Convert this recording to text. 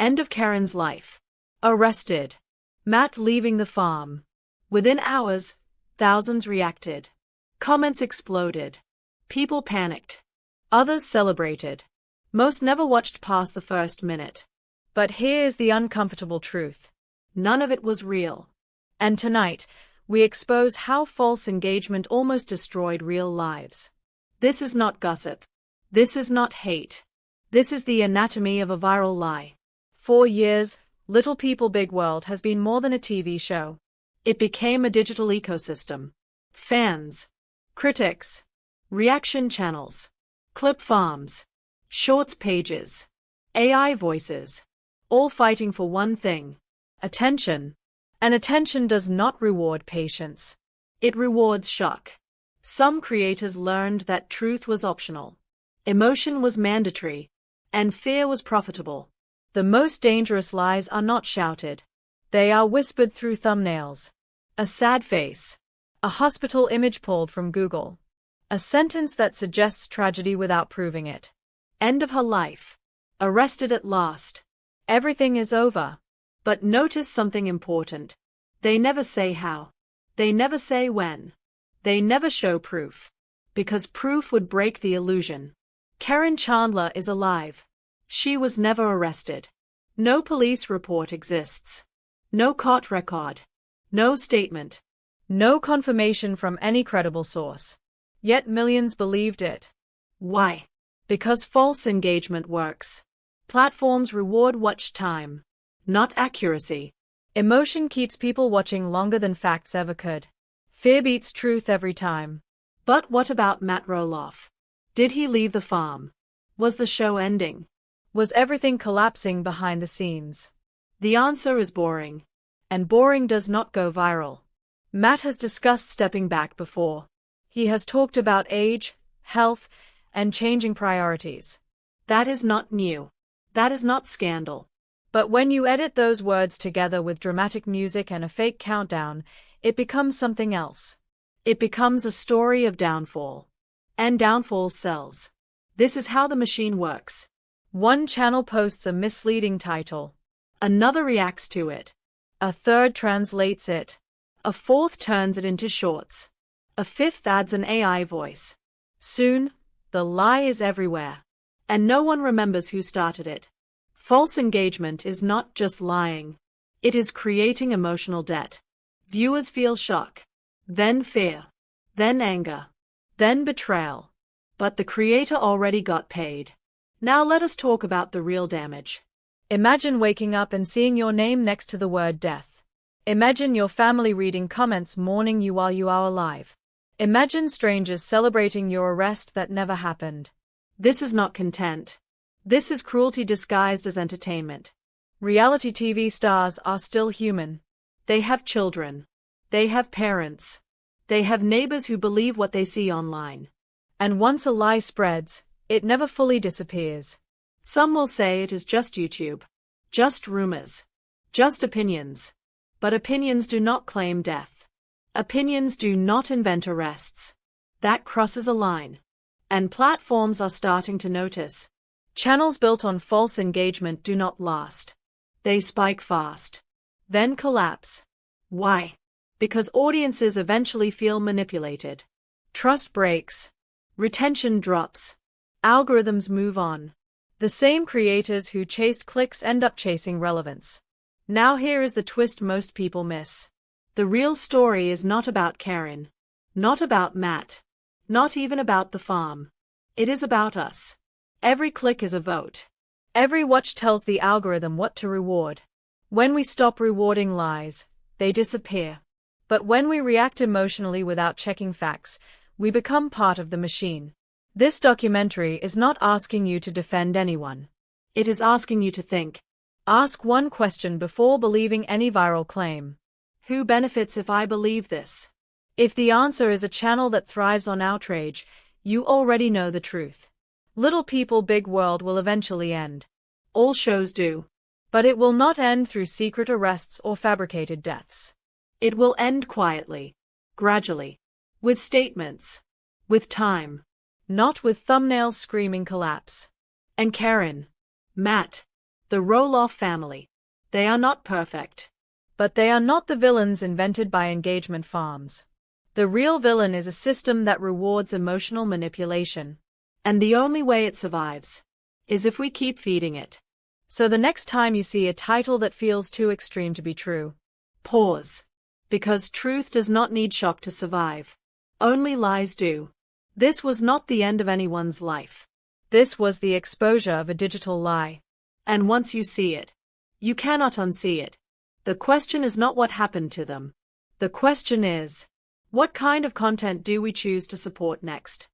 End of Caryn's life. Arrested. Matt leaving the farm. Within hours, thousands reacted. Comments exploded. People panicked. Others celebrated. Most never watched past the first minute. But here's the uncomfortable truth. None of it was real. And tonight, we expose how false engagement almost destroyed real lives. This is not gossip. This is not hate. This is the anatomy of a viral lie. For years, Little People Big World has been more than a TV show. It became a digital ecosystem. Fans, critics, reaction channels, clip farms, shorts pages, AI voices, all fighting for one thing: attention. And attention does not reward patience. It rewards shock. Some creators learned that truth was optional, emotion was mandatory, and fear was profitable. The most dangerous lies are not shouted. They are whispered through thumbnails. A sad face. A hospital image pulled from Google. A sentence that suggests tragedy without proving it. End of her life. Arrested at last. Everything is over. But notice something important. They never say how. They never say when. They never show proof. Because proof would break the illusion. Caryn Chandler is alive. She was never arrested. No police report exists. No court record. No statement. No confirmation from any credible source. Yet millions believed it. Why? Because false engagement works. Platforms reward watch time, not accuracy. Emotion keeps people watching longer than facts ever could. Fear beats truth every time. But what about Matt Roloff? Did he leave the farm? Was the show ending? Was everything collapsing behind the scenes? The answer is boring. And boring does not go viral. Matt has discussed stepping back before. He has talked about age, health, and changing priorities. That is not new. That is not scandal. But when you edit those words together with dramatic music and a fake countdown, it becomes something else. It becomes a story of downfall. And downfall sells. This is how the machine works. One channel posts a misleading title. Another reacts to it. A third translates it. A fourth turns it into shorts. A fifth adds an AI voice. Soon, the lie is everywhere. And no one remembers who started it. False engagement is not just lying. It is creating emotional debt. Viewers feel shock, then fear, then anger, then betrayal. But the creator already got paid. Now let us talk about the real damage. Imagine waking up and seeing your name next to the word death. Imagine your family reading comments mourning you while you are alive. Imagine strangers celebrating your arrest that never happened. This is not content. This is cruelty disguised as entertainment. Reality TV stars are still human. They have children. They have parents. They have neighbors who believe what they see online. And once a lie spreads, it never fully disappears. Some will say it is just YouTube. Just rumors. Just opinions. But opinions do not claim death. Opinions do not invent arrests. That crosses a line. And platforms are starting to notice. Channels built on false engagement do not last. They spike fast. Then collapse. Why? Because audiences eventually feel manipulated. Trust breaks. Retention drops. Algorithms move on. The same creators who chased clicks end up chasing relevance. Now here is the twist most people miss. The real story is not about Caryn. Not about Matt. Not even about the farm. It is about us. Every click is a vote. Every watch tells the algorithm what to reward. When we stop rewarding lies, they disappear. But when we react emotionally without checking facts, we become part of the machine. This documentary is not asking you to defend anyone. It is asking you to think. Ask one question before believing any viral claim. Who benefits if I believe this? If the answer is a channel that thrives on outrage, you already know the truth. Little People Big World will eventually end. All shows do. But it will not end through secret arrests or fabricated deaths. It will end quietly, gradually, with statements, with time, not with thumbnails screaming collapse. And Caryn, Matt, The Roloff family. They are not perfect. But they are not the villains invented by engagement farms. The real villain is a system that rewards emotional manipulation. And the only way it survives is if we keep feeding it. So the next time you see a title that feels too extreme to be true, pause. Because truth does not need shock to survive. Only lies do. This was not the end of anyone's life. This was the exposure of a digital lie. And once you see it, you cannot unsee it. The question is not what happened to them. The question is, what kind of content do we choose to support next?